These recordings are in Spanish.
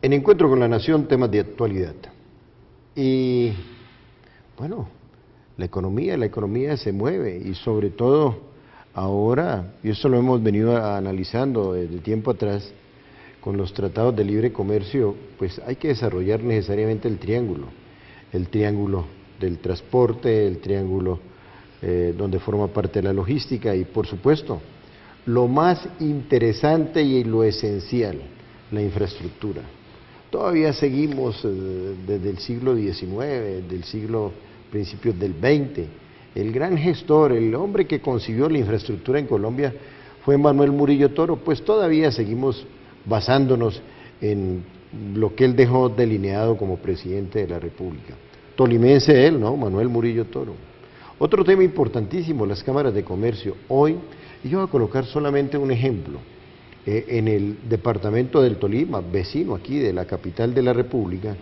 En Encuentro con la Nación, temas de actualidad. Y bueno, la economía se mueve y sobre todo ahora, y eso lo hemos venido analizando desde tiempo atrás, con los tratados de libre comercio, pues hay que desarrollar necesariamente el triángulo del transporte, el triángulo donde forma parte de la logística y por supuesto, lo más interesante y lo esencial, la infraestructura. Todavía seguimos desde el siglo XIX, principios del XX. El gran gestor, el hombre que concibió la infraestructura en Colombia fue Manuel Murillo Toro, pues todavía seguimos basándonos en lo que él dejó delineado como presidente de la República. Tolimense él, ¿no? Manuel Murillo Toro. Otro tema importantísimo, las cámaras de comercio. Hoy, y yo voy a colocar solamente un ejemplo, en el departamento del Tolima, vecino aquí de la capital de la República,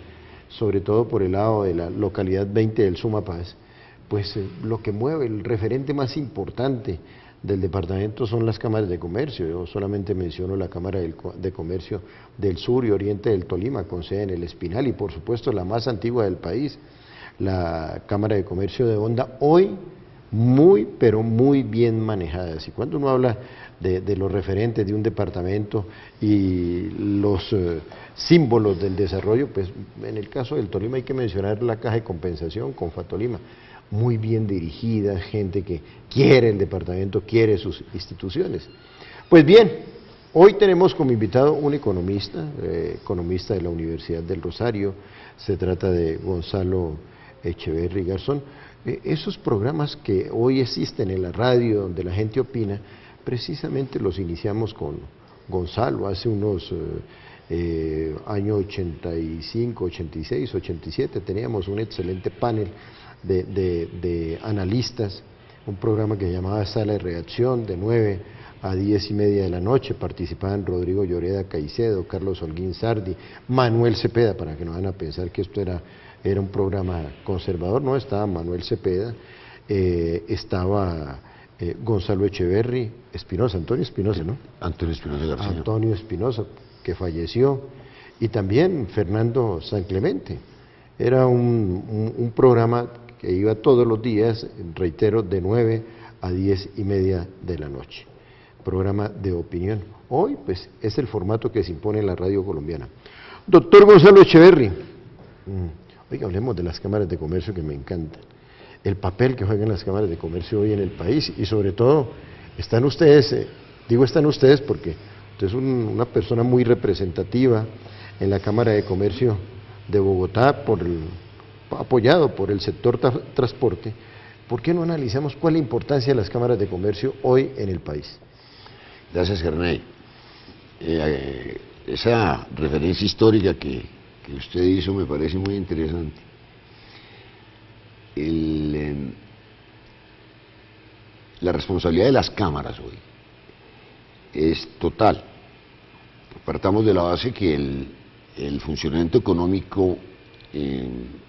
sobre todo por el lado de la localidad 20 del Sumapaz, pues lo que mueve, el referente más importante del departamento son las cámaras de comercio. Yo solamente menciono la Cámara de Comercio del Sur y Oriente del Tolima, con sede en el Espinal, y por supuesto la más antigua del país, la Cámara de Comercio de Honda, hoy muy, pero muy bien manejadas. Y cuando uno habla de los referentes de un departamento y los símbolos del desarrollo, pues en el caso del Tolima hay que mencionar la Caja de Compensación, Confatolima, muy bien dirigida, gente que quiere el departamento, quiere sus instituciones. Pues bien, hoy tenemos como invitado un economista, economista de la Universidad del Rosario, se trata de Gonzalo Echeverry Garzón. Esos programas que hoy existen en la radio, donde la gente opina, precisamente los iniciamos con Gonzalo hace unos años 85, 86, 87, teníamos un excelente panel de analistas, un programa que se llamaba Sala de Redacción, de 9 a 10 y media de la noche, participaban Rodrigo Lloreda Caicedo, Carlos Holguín Sardi, Manuel Cepeda, para que no van a pensar que esto era un programa conservador, no, estaba Manuel Cepeda, estaba Gonzalo Echeverry Espinosa, Antonio Espinosa, ¿no? Antonio Espinosa García. Antonio Espinosa, que falleció, y también Fernando San Clemente. Era un programa que iba todos los días, reitero, de 9 a 10 y media de la noche. Programa de opinión. Hoy, pues, es el formato que se impone en la radio colombiana. Doctor Gonzalo Echeverry, oiga, hablemos de las cámaras de comercio, que me encantan. El papel que juegan las cámaras de comercio hoy en el país y sobre todo, están ustedes, digo están ustedes porque usted es una persona muy representativa en la Cámara de Comercio de Bogotá, apoyado por el sector transporte. ¿Por qué no analizamos cuál es la importancia de las cámaras de comercio hoy en el país? Gracias, Gerney. Esa referencia histórica que usted hizo me parece muy interesante. La responsabilidad de las cámaras hoy es total. Partamos de la base que el funcionamiento económico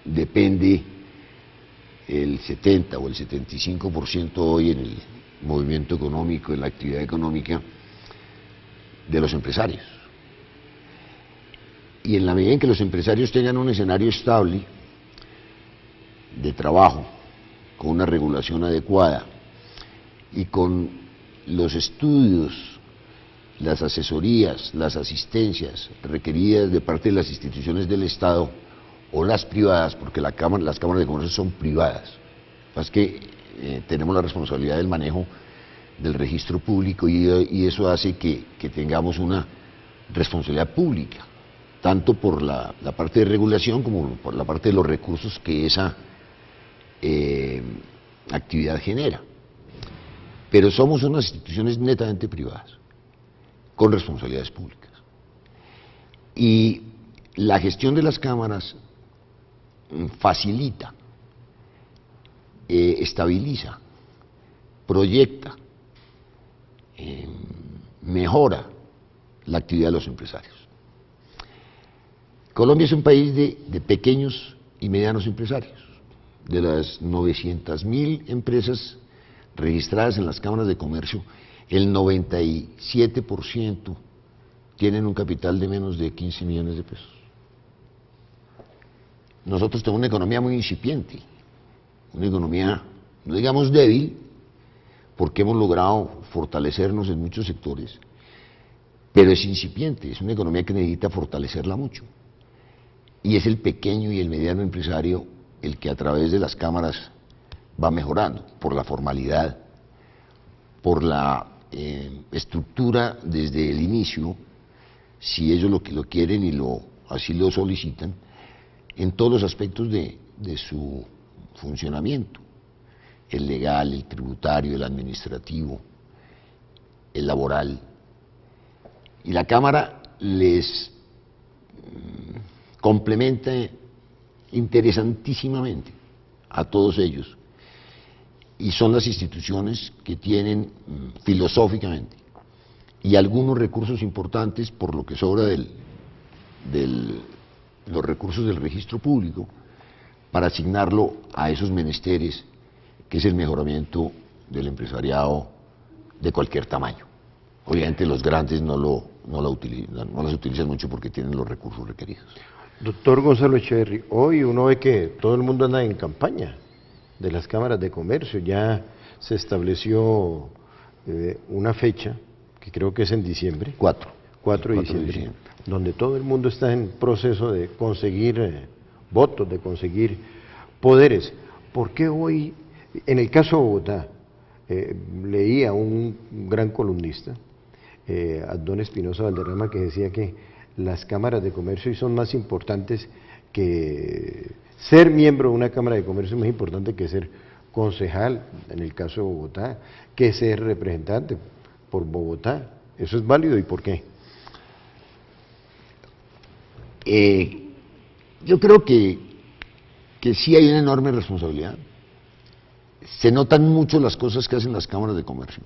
depende el 70 o el 75% hoy en el movimiento económico, en la actividad económica de los empresarios. Y en la medida en que los empresarios tengan un escenario estable de trabajo, con una regulación adecuada y con los estudios, las asesorías, las asistencias requeridas de parte de las instituciones del Estado o las privadas, porque las cámaras de comercio son privadas, es que tenemos la responsabilidad del manejo del registro público y eso hace que tengamos una responsabilidad pública, tanto por la parte de regulación como por la parte de los recursos que esa actividad genera. Pero somos unas instituciones netamente privadas, con responsabilidades públicas. Y la gestión de las cámaras facilita, estabiliza, proyecta, mejora la actividad de los empresarios. Colombia es un país de pequeños y medianos empresarios. De las 900.000 empresas registradas en las cámaras de comercio, el 97% tienen un capital de menos de 15 millones de pesos. nosotros tenemos una economía muy incipiente, una economía, no digamos débil, porque hemos logrado fortalecernos en muchos sectores, pero es incipiente, es una economía que necesita fortalecerla mucho. Y es el pequeño y el mediano empresario el que a través de las cámaras va mejorando, por la formalidad, por la estructura desde el inicio, si ellos lo quieren y así lo solicitan, en todos los aspectos de su funcionamiento, el legal, el tributario, el administrativo, el laboral. Y la Cámara les complementa interesantísimamente a todos ellos, y son las instituciones que tienen filosóficamente y algunos recursos importantes por lo que sobra los recursos del registro público para asignarlo a esos menesteres, que es el mejoramiento del empresariado de cualquier tamaño. Obviamente los grandes no las utilizan mucho porque tienen los recursos requeridos. Doctor Gonzalo Echeverry, hoy uno ve que todo el mundo anda en campaña de las cámaras de comercio. Ya se estableció una fecha, que creo que es en diciembre. 4 de diciembre, donde todo el mundo está en proceso de conseguir votos, de conseguir poderes. ¿Por qué hoy, en el caso de Bogotá, leía un gran columnista, Adón Espinosa Valderrama, que decía que las cámaras de comercio son más importantes que ser miembro de una cámara de comercio, es más importante que ser concejal, en el caso de Bogotá, que ser representante por Bogotá? ¿Eso es válido y por qué? Yo creo que sí hay una enorme responsabilidad. Se notan mucho las cosas que hacen las cámaras de comercio.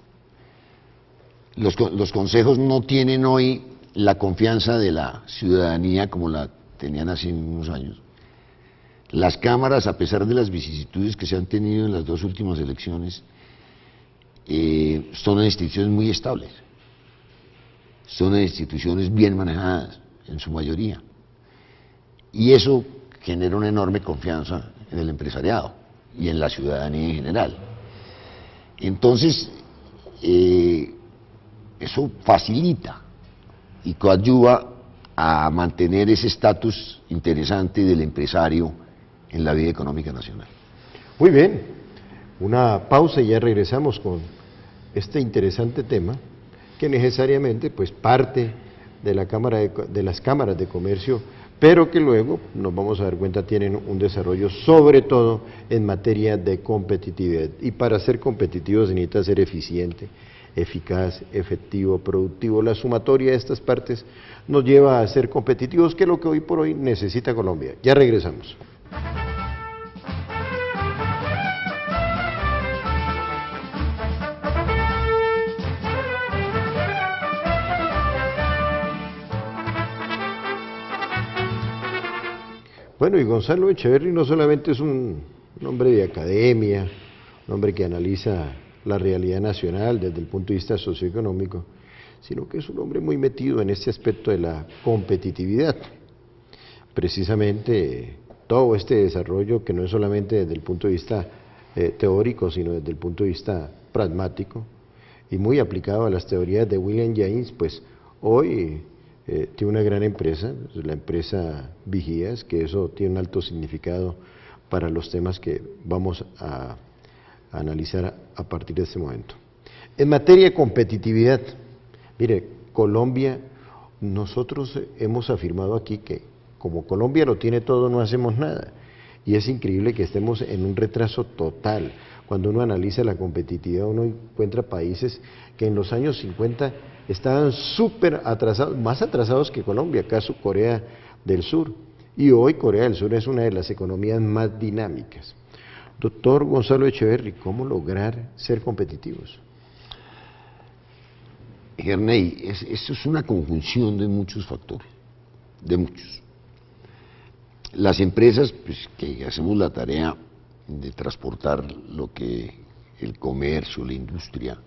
Los consejos no tienen hoy la confianza de la ciudadanía como la tenían hace unos años. Las cámaras, a pesar de las vicisitudes que se han tenido en las dos últimas elecciones, son instituciones muy estables, son instituciones bien manejadas en su mayoría, y eso genera una enorme confianza en el empresariado y en la ciudadanía en general. Entonces, eso facilita y coadyuva a mantener ese estatus interesante del empresario en la vida económica nacional. Muy bien, una pausa y ya regresamos con este interesante tema que necesariamente pues parte de las cámaras de comercio, pero que luego nos vamos a dar cuenta tienen un desarrollo sobre todo en materia de competitividad, y para ser competitivo se necesita ser eficiente, eficaz, efectivo, productivo. La sumatoria de estas partes nos lleva a ser competitivos, que es lo que hoy por hoy necesita Colombia. Ya regresamos. Bueno, y Gonzalo Echeverry no solamente es un hombre de academia, un hombre que analiza la realidad nacional desde el punto de vista socioeconómico, sino que es un hombre muy metido en este aspecto de la competitividad. Precisamente todo este desarrollo, que no es solamente desde el punto de vista teórico, sino desde el punto de vista pragmático y muy aplicado a las teorías de William James, pues hoy tiene una gran empresa, la empresa Vigías, que eso tiene un alto significado para los temas que vamos a analizar a partir de este momento. En materia de competitividad, mire, Colombia, nosotros hemos afirmado aquí que como Colombia lo tiene todo, no hacemos nada, y es increíble que estemos en un retraso total. Cuando uno analiza la competitividad, uno encuentra países que en los años 50 estaban súper atrasados, más atrasados que Colombia, acaso Corea del Sur, y hoy Corea del Sur es una de las economías más dinámicas. Doctor Gonzalo Echeverry, ¿cómo lograr ser competitivos? Herney, eso es una conjunción de muchos factores, de muchos. Las empresas, pues, que hacemos la tarea de transportar lo que el comercio, la industria,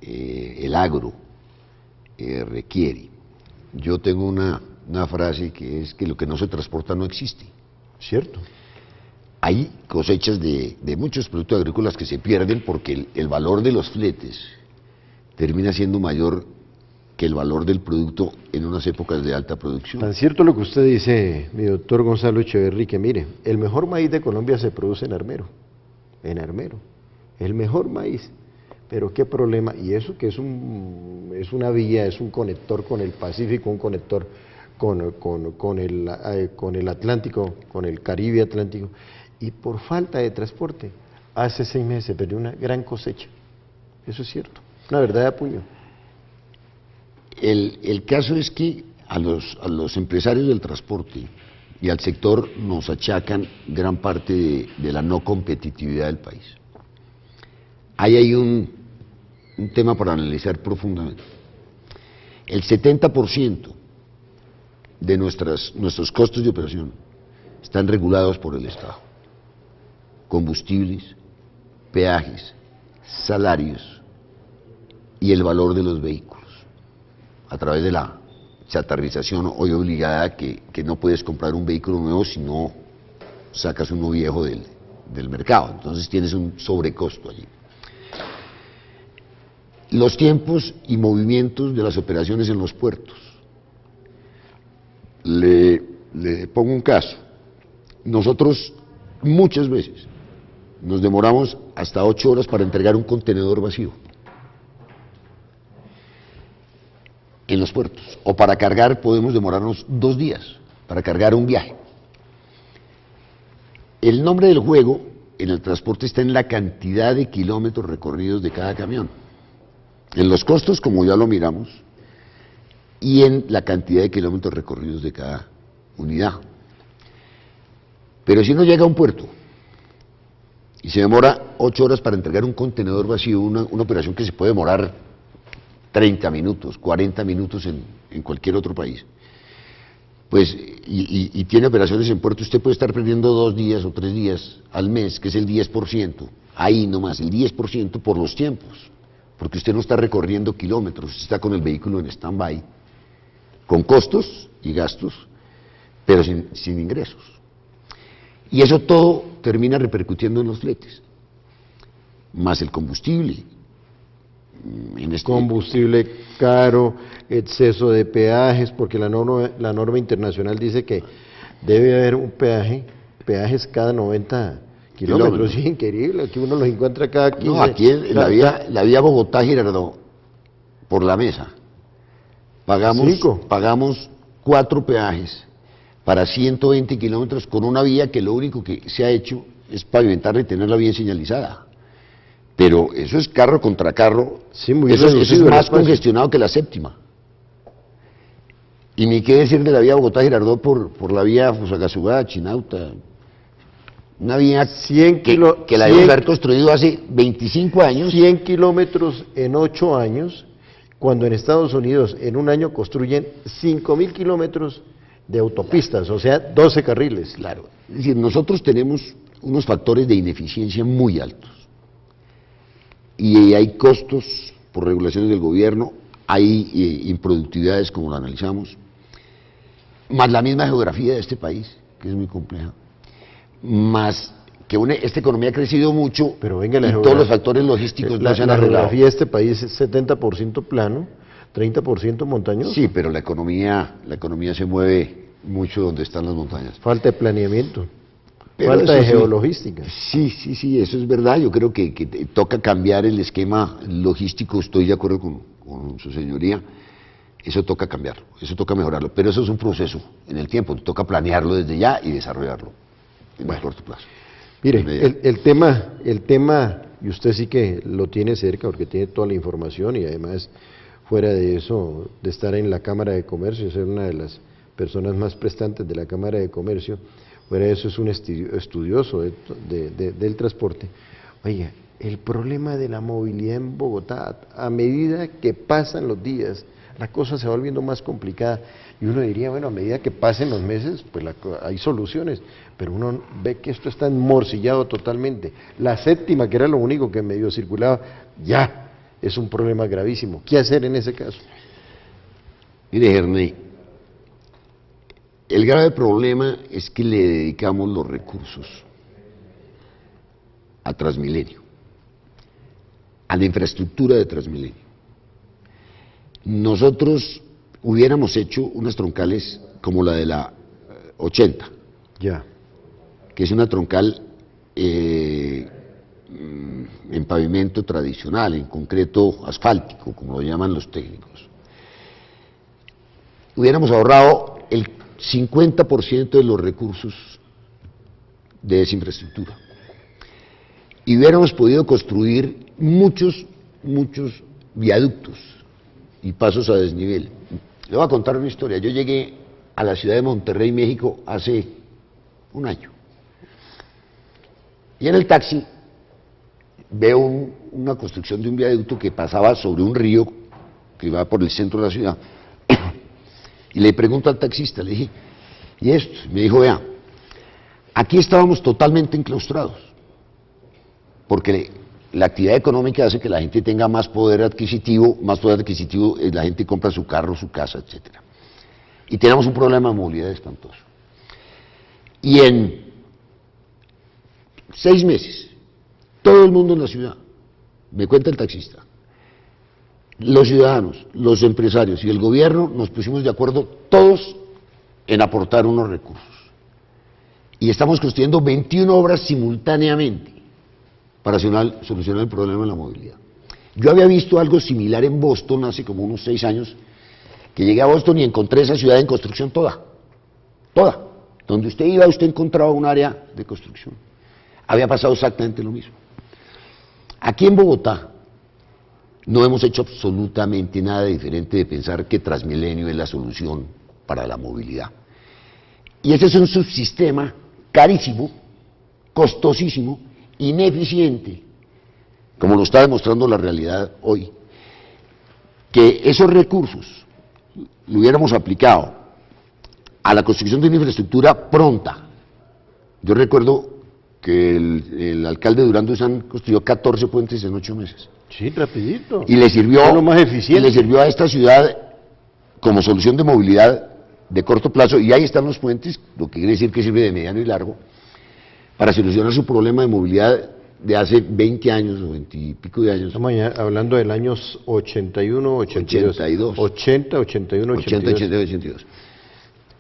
el agro requiere. Yo tengo una frase que es que lo que no se transporta no existe. O Cierto. Hay cosechas de muchos productos agrícolas que se pierden porque el valor de los fletes termina siendo mayor que el valor del producto en unas épocas de alta producción. Tan cierto lo que usted dice, mi doctor Gonzalo Echeverri, que mire, el mejor maíz de Colombia se produce en Armero, el mejor maíz. Pero qué problema, y eso que es una vía, es un conector con el Pacífico, un conector con el Atlántico, con el Caribe Atlántico, y por falta de transporte, hace 6 meses se perdió una gran cosecha. Eso es cierto, una verdad de puño. El caso es que a los empresarios del transporte y al sector nos achacan gran parte de la no competitividad del país. Ahí hay un tema para analizar profundamente. El 70% de nuestros costos de operación están regulados por el Estado. Combustibles, peajes, salarios y el valor de los vehículos, a través de la chatarrización hoy obligada, que no puedes comprar un vehículo nuevo si no sacas uno viejo del mercado. Entonces tienes un sobrecosto allí. Los tiempos y movimientos de las operaciones en los puertos. Le pongo un caso. Nosotros muchas veces nos demoramos hasta 8 horas para entregar un contenedor vacío en los puertos. O para cargar podemos demorarnos 2 días para cargar un viaje. El nombre del juego en el transporte está en la cantidad de kilómetros recorridos de cada camión, en los costos, como ya lo miramos, y en la cantidad de kilómetros recorridos de cada unidad. Pero si uno llega a un puerto y se demora 8 horas para entregar un contenedor vacío, una operación que se puede demorar 30 minutos, 40 minutos en cualquier otro país, pues, y tiene operaciones en puerto, usted puede estar perdiendo 2 días o 3 días al mes, que es el 10%, ahí nomás, el 10% por los tiempos, porque usted no está recorriendo kilómetros, usted está con el vehículo en stand-by, con costos y gastos, pero sin ingresos. Y eso todo termina repercutiendo en los fletes, más el combustible. Combustible caro, exceso de peajes, porque la norma internacional dice que debe haber un peajes cada 90 kilómetros. Es increíble, aquí uno los encuentra cada 15. No, aquí en la vía Bogotá-Girardot, por la mesa, pagamos 4 peajes para 120 kilómetros con una vía que lo único que se ha hecho es pavimentarla y tenerla bien señalizada. Pero eso es carro contra carro, sí, muy eso es más congestionado que la séptima. Y ni qué decir de la vía Bogotá-Girardot por la vía Fusagasugá, Chinauta, una vía que la deben haber construido hace 25 años. 100 kilómetros en 8 años, cuando en Estados Unidos en un año construyen 5.000 kilómetros de autopistas, o sea, 12 carriles. Claro, es decir, nosotros tenemos unos factores de ineficiencia muy altos. Y hay costos por regulaciones del gobierno, hay improductividades como lo analizamos, más la misma geografía de este país, que es muy compleja, más que esta economía ha crecido mucho, pero venga, y todos los factores logísticos no se han arreglado. La geografía de este país es 70% plano, 30% montañoso. Sí, pero la economía se mueve mucho donde están las montañas. Falta de planeamiento. Pero falta de geologística. Sí, eso es verdad. Yo creo que toca cambiar el esquema logístico, estoy de acuerdo con su señoría. Eso toca cambiarlo, eso toca mejorarlo, pero eso es un proceso en el tiempo, toca planearlo desde ya y desarrollarlo en el corto plazo. Mire, el tema, y usted sí que lo tiene cerca porque tiene toda la información y además fuera de eso, de estar en la Cámara de Comercio, ser una de las personas más prestantes de la Cámara de Comercio, fuera de eso es un estudioso del transporte. Oiga, el problema de la movilidad en Bogotá, a medida que pasan los días, la cosa se va volviendo más complicada y uno diría, bueno, a medida que pasen los meses, pues hay soluciones, pero uno ve que esto está enmorcillado totalmente. La séptima, que era lo único que medio circulaba, ya es un problema gravísimo. ¿Qué hacer en ese caso? Mire, Herney, El grave problema es que le dedicamos los recursos a Transmilenio, a la infraestructura de Transmilenio. Nosotros hubiéramos hecho unas troncales como la de la 80, Ya. que es una troncal en pavimento tradicional, en concreto asfáltico, como lo llaman los técnicos. Hubiéramos ahorrado el 50% de los recursos de esa infraestructura. Y hubiéramos podido construir muchos viaductos y pasos a desnivel. Le voy a contar una historia. Yo llegué a la ciudad de Monterrey, México, hace un año. Y en el taxi veo una construcción de un viaducto que pasaba sobre un río que iba por el centro de la ciudad. Y le pregunto al taxista, le dije, ¿y esto? Me dijo, vea, aquí estábamos totalmente enclaustrados, porque la actividad económica hace que la gente tenga más poder adquisitivo, la gente compra su carro, su casa, etcétera. Y tenemos un problema de movilidad espantoso. Y en 6 meses, todo el mundo en la ciudad, me cuenta el taxista, los ciudadanos, los empresarios y el gobierno nos pusimos de acuerdo todos en aportar unos recursos. Y estamos construyendo 21 obras simultáneamente para solucionar el problema de la movilidad. Yo había visto algo similar en Boston hace como unos 6 años, que llegué a Boston y encontré esa ciudad en construcción toda. Donde usted iba, usted encontraba un área de construcción. Había pasado exactamente lo mismo. Aquí en Bogotá no hemos hecho absolutamente nada diferente de pensar que Transmilenio es la solución para la movilidad. Y ese es un subsistema carísimo, costosísimo, ineficiente, como lo está demostrando la realidad hoy. Que esos recursos lo hubiéramos aplicado a la construcción de una infraestructura pronta. Yo recuerdo que el alcalde Durán Duzán construyó 14 puentes en 8 meses. Sí, rapidito. Y le sirvió, lo más eficiente. y le sirvió a esta ciudad como solución de movilidad de corto plazo, y ahí están los puentes, lo que quiere decir que sirve de mediano y largo, para solucionar su problema de movilidad de hace 20 años o 20 y pico de años. Estamos ya hablando del años 81, 82. 80, 81, 82.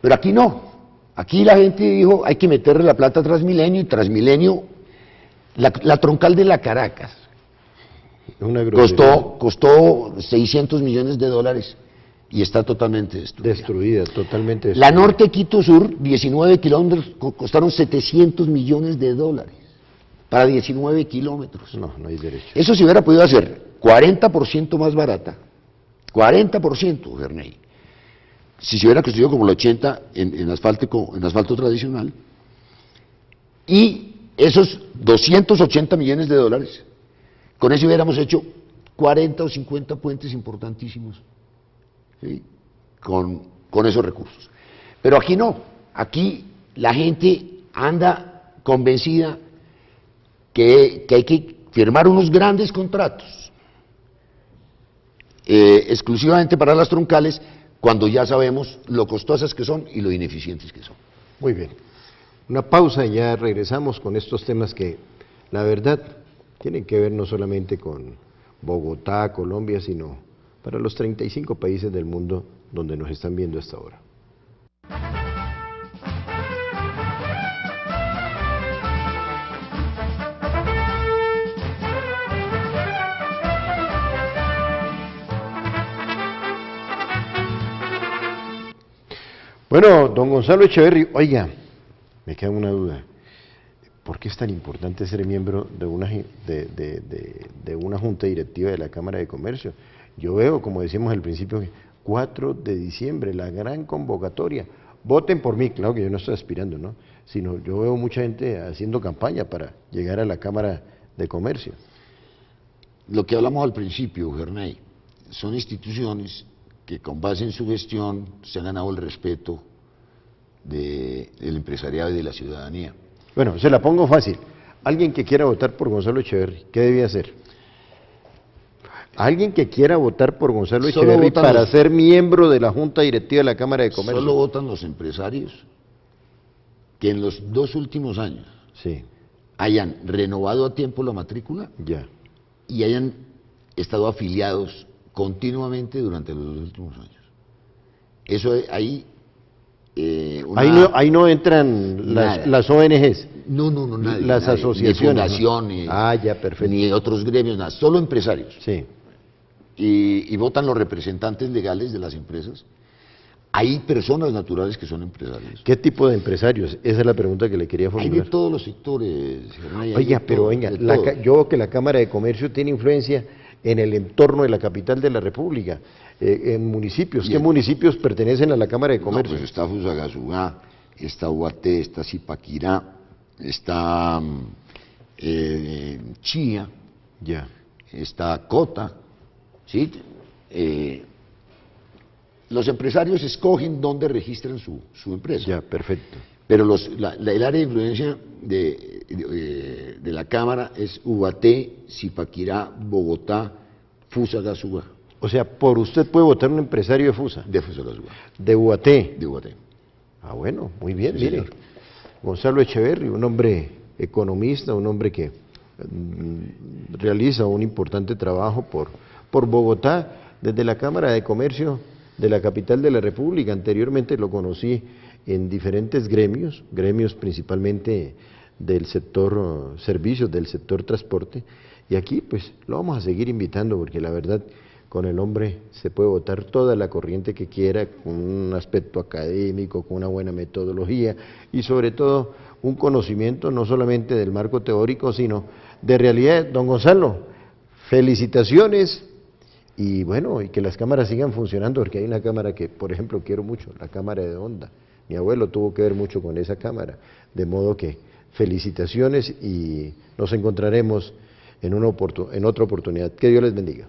Pero aquí no. Aquí la gente dijo, hay que meterle la plata a Transmilenio, y Transmilenio, la troncal de la Caracas, Una grosería. costó $600 millones y está totalmente destruida. Destruida, totalmente La destruida. Norte Quito Sur, 19 kilómetros, costaron $700 millones para 19 kilómetros. No hay derecho. Eso se hubiera podido hacer 40% más barata, 40%, Gerney, si se hubiera construido como el 80 en asfalto tradicional, y esos $280 millones, con eso hubiéramos hecho 40 o 50 puentes importantísimos, ¿sí? con esos recursos. Pero aquí no, aquí la gente anda convencida que hay que firmar unos grandes contratos exclusivamente para las troncales, cuando ya sabemos lo costosas que son y lo ineficientes que son. Muy bien. Una pausa y ya regresamos con estos temas que, la verdad, tienen que ver no solamente con Bogotá, Colombia, sino para los 35 países del mundo donde nos están viendo hasta ahora. Bueno, don Gonzalo Echeverry, oiga, me queda una duda. ¿Por qué es tan importante ser miembro de una junta directiva de la Cámara de Comercio? Yo veo, como decíamos al principio, 4 de diciembre, la gran convocatoria. Voten por mí, claro que yo no estoy aspirando, ¿no? Sino yo veo mucha gente haciendo campaña para llegar a la Cámara de Comercio. Lo que hablamos al principio, Gerney, son instituciones que con base en su gestión se han ganado el respeto del empresariado y de la ciudadanía. Bueno, se la pongo fácil. Alguien que quiera votar por Gonzalo Echeverry, ¿qué debía hacer? Alguien que quiera votar por Gonzalo Solo Echeverry votan para los- ser miembro de la Junta Directiva de la Cámara de Comercio. Solo votan los empresarios que en los 2 últimos años Sí, hayan renovado a tiempo la matrícula ya. y hayan estado afiliados continuamente durante los 2 últimos años. Eso ahí... Ahí no entran Nada. las ONGs, No, nadie. las nadie, asociaciones. Ni fundaciones, Ya, perfecto. ni otros gremios, nada, solo empresarios. Sí, Y votan los representantes legales de las empresas. Hay personas naturales que son empresarios. ¿qué tipo de empresarios? Esa es la pregunta que le quería Hay de formular. todos los sectores. Hernán, hay Oiga, de pero todo, venga, de todo. yo veo que la Cámara de Comercio tiene influencia en el entorno de la capital de la República, en municipios. ¿Qué Bien. municipios pertenecen a la Cámara de No, Comercio? pues está Fusagasugá, está Ubaté, está Zipaquirá, está Chía, Ya, está Cota, ¿sí? Los empresarios escogen dónde registran su empresa. ya, perfecto. Pero el área de influencia de la Cámara es Ubaté, Zipaquirá, Bogotá, Fusagasugá, O sea, por usted puede votar un empresario de FUSA, de Fusagasugá, de UAT. de Ubaté. Bueno, muy bien, Sí, mire. señor. Gonzalo Echeverry, un hombre economista, un hombre que realiza un importante trabajo por Bogotá, desde la Cámara de Comercio de la capital de la República. Anteriormente lo conocí en diferentes gremios principalmente del sector servicios, del sector transporte, y aquí pues lo vamos a seguir invitando porque la verdad con el hombre se puede votar toda la corriente que quiera, con un aspecto académico, con una buena metodología y sobre todo un conocimiento no solamente del marco teórico, sino de realidad. Don Gonzalo, felicitaciones y bueno, y que las cámaras sigan funcionando, porque hay una cámara que, por ejemplo, quiero mucho, la cámara de Honda. Mi abuelo tuvo que ver mucho con esa cámara, de modo que felicitaciones y nos encontraremos en otra oportunidad. Que Dios les bendiga.